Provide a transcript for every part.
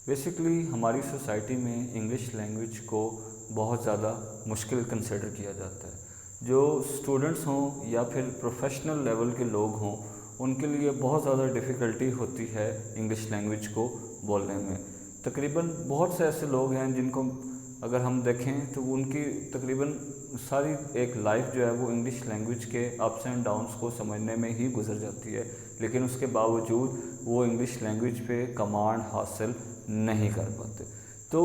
Basically ہماری society میں English language کو بہت زیادہ مشکل کنسیڈر کیا جاتا ہے۔ جو اسٹوڈنٹس ہوں یا پھر پروفیشنل لیول کے لوگ ہوں ان کے لیے بہت زیادہ ڈیفیکلٹی ہوتی ہے انگلش لینگویج کو بولنے میں۔ تقریباً بہت سے ایسے لوگ ہیں جن کو اگر ہم دیکھیں تو ان کی تقریباً ساری ایک لائف جو ہے وہ انگلش لینگویج کے اپس اینڈ ڈاؤنس کو سمجھنے میں ہی گزر جاتی ہے، لیکن اس کے باوجود وہ انگلش لینگویج پہ کمانڈ حاصل نہیں کر پاتے۔ تو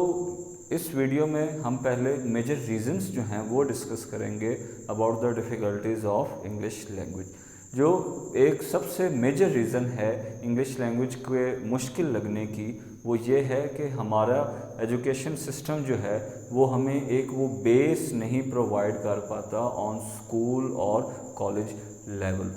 اس ویڈیو میں ہم پہلے میجر ریزنز جو ہیں وہ ڈسکس کریں گے about the difficulties of English language. جو ایک سب سے میجر ریزن ہے انگلش لینگویج کے مشکل لگنے کی، وہ یہ ہے کہ ہمارا ایجوکیشن سسٹم جو ہے وہ ہمیں ایک وہ بیس نہیں پرووائڈ کر پاتا آن اسکول اور کالج لیول۔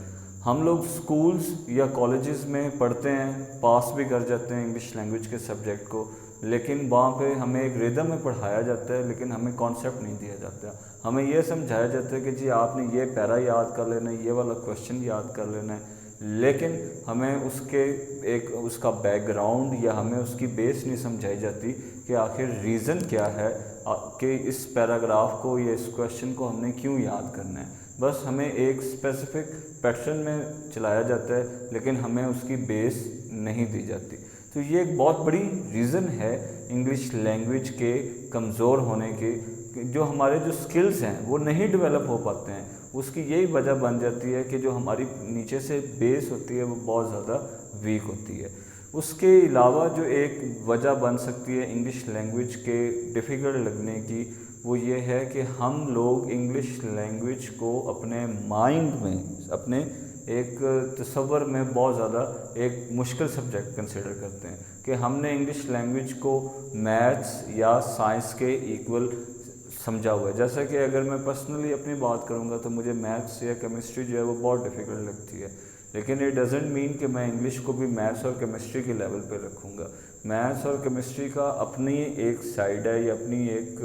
ہم لوگ اسکولز یا کالجز میں پڑھتے ہیں، پاس بھی کر جاتے ہیں انگلش لینگویج کے سبجیکٹ کو، لیکن وہاں پہ ہمیں ایک ریدم میں پڑھایا جاتا ہے، لیکن ہمیں کانسیپٹ نہیں دیا جاتا۔ ہمیں یہ سمجھایا جاتا ہے کہ جی آپ نے یہ پیرا یاد کر لینا ہے، یہ والا کویشچن یاد کر لینا ہے، لیکن ہمیں اس کا بیک گراؤنڈ یا ہمیں اس کی بیس نہیں سمجھائی جاتی کہ آخر ریزن کیا ہے کہ اس پیراگراف کو یا اس کویشچن کو ہم نے کیوں یاد کرنا ہے۔ بس ہمیں ایک اسپیسیفک پیٹرن میں چلایا جاتا ہے، لیکن ہمیں اس کی بیس نہیں دی جاتی۔ تو یہ ایک بہت بڑی ریزن ہے انگلش لینگویج کے کمزور ہونے کے، جو ہمارے جو سکلز ہیں وہ نہیں ڈیولپ ہو پاتے ہیں۔ اس کی یہی وجہ بن جاتی ہے کہ جو ہماری نیچے سے بیس ہوتی ہے وہ بہت زیادہ ویک ہوتی ہے۔ اس کے علاوہ جو ایک وجہ بن سکتی ہے انگلش لینگویج کے ڈیفیکلٹ لگنے کی، وہ یہ ہے کہ ہم لوگ انگلش لینگویج کو اپنے مائنڈ میں، اپنے ایک تصور میں بہت زیادہ ایک مشکل سبجیکٹ کنسیڈر کرتے ہیں کہ ہم نے انگلش لینگویج کو میتھس یا سائنس کے ایکول سمجھا ہوا ہے۔ جیسا کہ اگر میں پرسنلی اپنی بات کروں گا تو مجھے میتھس یا کیمسٹری جو ہے وہ بہت ڈیفیکلٹ لگتی ہے، لیکن اٹ ڈزنٹ مین کہ میں انگلش کو بھی میتھس اور کیمسٹری کے لیول پہ رکھوں گا۔ میتھس اور کیمسٹری کا اپنی ایک سائڈ ہے یا اپنی ایک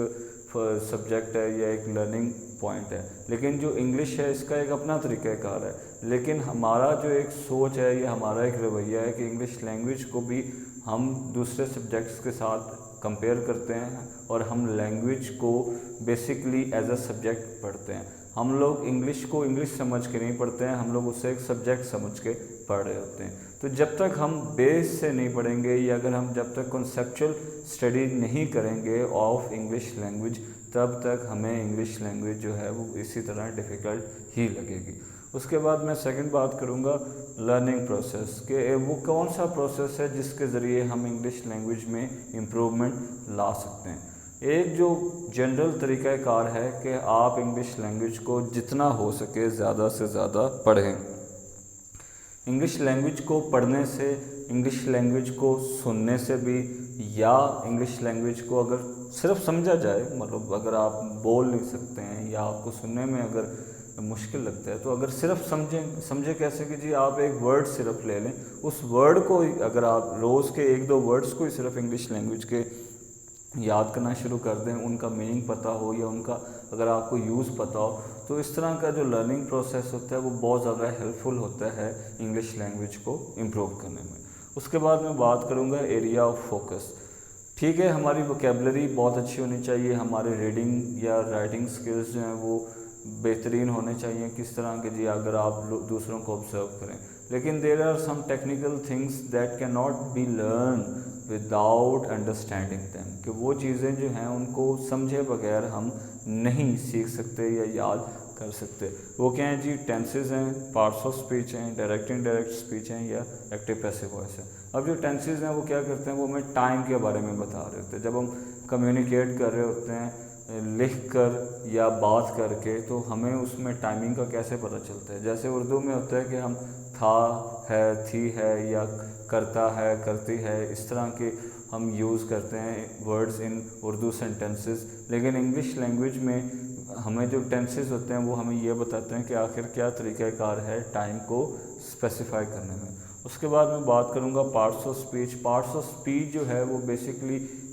سبجیکٹ ہے یا ایک لرننگ پوائنٹ ہے، لیکن جو انگلش ہے اس کا ایک اپنا طریقہ کار ہے۔ لیکن ہمارا جو ایک سوچ ہے یا ہمارا ایک رویہ ہے کہ انگلش لینگویج کو بھی ہم دوسرے سبجیکٹس کے ساتھ کمپیئر کرتے ہیں اور ہم لینگویج کو بیسکلی ایز اے سبجیکٹ پڑھتے ہیں۔ ہم لوگ انگلش کو انگلش سمجھ کے نہیں پڑھتے ہیں، ہم لوگ اسے ایک سبجیکٹ سمجھ کے پڑھ رہے ہوتے ہیں۔ تو جب تک ہم بیس سے نہیں پڑھیں گے یا اگر ہم جب تک کنسیپچول اسٹڈی نہیں کریں گے آف انگلش لینگویج، تب تک ہمیں انگلش لینگویج جو ہے وہ اسی طرح ڈیفیکلٹ ہی لگے گی۔ اس کے بعد میں سیکنڈ بات کروں گا لرننگ پروسیس، کہ وہ کون سا پروسیس ہے جس کے ذریعے ہم انگلش لینگویج میں امپرومنٹ لا سکتے ہیں۔ ایک جو جنرل طریقہ کار ہے کہ آپ انگلش لینگویج کو جتنا ہو سکے زیادہ سے زیادہ پڑھیں۔ انگلش لینگویج کو پڑھنے سے، انگلش لینگویج کو سننے سے بھی، یا انگلش لینگویج کو اگر صرف سمجھا جائے، مطلب اگر آپ بول نہیں سکتے ہیں یا آپ کو سننے میں اگر مشکل لگتا ہے تو اگر صرف سمجھیں کیسے کہ جی آپ ایک ورڈ صرف لے لیں، اس ورڈ کو اگر آپ روز کے ایک دو ورڈز کو ہی صرف انگلش لینگویج کے یاد کرنا شروع کر دیں، ان کا میننگ پتہ ہو یا ان کا اگر آپ کو یوز پتہ ہو، تو اس طرح کا جو لرننگ پروسیس ہوتا ہے وہ بہت زیادہ ہیلپ فل ہوتا ہے انگلش لینگویج کو امپروو کرنے میں۔ اس کے بعد میں بات کروں گا ایریا آف فوکس۔ ٹھیک ہے، ہماری ووکیبلری بہت اچھی ہونی چاہیے، ہمارے ریڈنگ یا رائٹنگ سکلز جو ہیں وہ بہترین ہونے چاہیے، کس طرح کہ جی اگر آپ دوسروں کو آبزرو کریں، لیکن there are some technical things that can not be learn without understanding them, کہ وہ چیزیں جو ہیں ان کو سمجھے بغیر ہم نہیں سیکھ سکتے یا یاد کر سکتے۔ وہ کیا ہیں جی؟ ٹینسز ہیں، پارٹس آف اسپیچ ہیں، ڈائریکٹ انڈائریکٹ اسپیچ ہیں یا ایکٹیو پیسو وائس ہے۔ اب جو ٹینسز ہیں وہ کیا کرتے ہیں؟ وہ ہمیں ٹائم کے بارے میں بتا رہے ہوتے ہیں۔ جب ہم کمیونیکیٹ کر رہے ہوتے ہیں لکھ کر یا بات کر کے، تو ہمیں اس میں ٹائمنگ کا کیسے پتہ چلتا ہے؟ جیسے اردو میں ہوتا ہے کہ ہم تھا ہے، تھی ہے، یا کرتا ہے، کرتی ہے، اس طرح کے ہم یوز کرتے ہیں ورڈز ان اردو سینٹنسز، لیکن انگلش لینگویج میں ہمیں جو ٹینسز ہوتے ہیں وہ ہمیں یہ بتاتے ہیں کہ آخر کیا طریقہ کار ہے ٹائم کو اسپیسیفائی کرنے میں۔ اس کے بعد میں بات کروں گا parts of speech. Parts of speech جو ہے وہ basically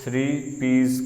3 P's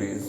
P's: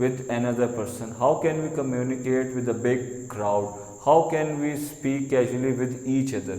with another person? How can we communicate with a big crowd? How can we speak casually with each other?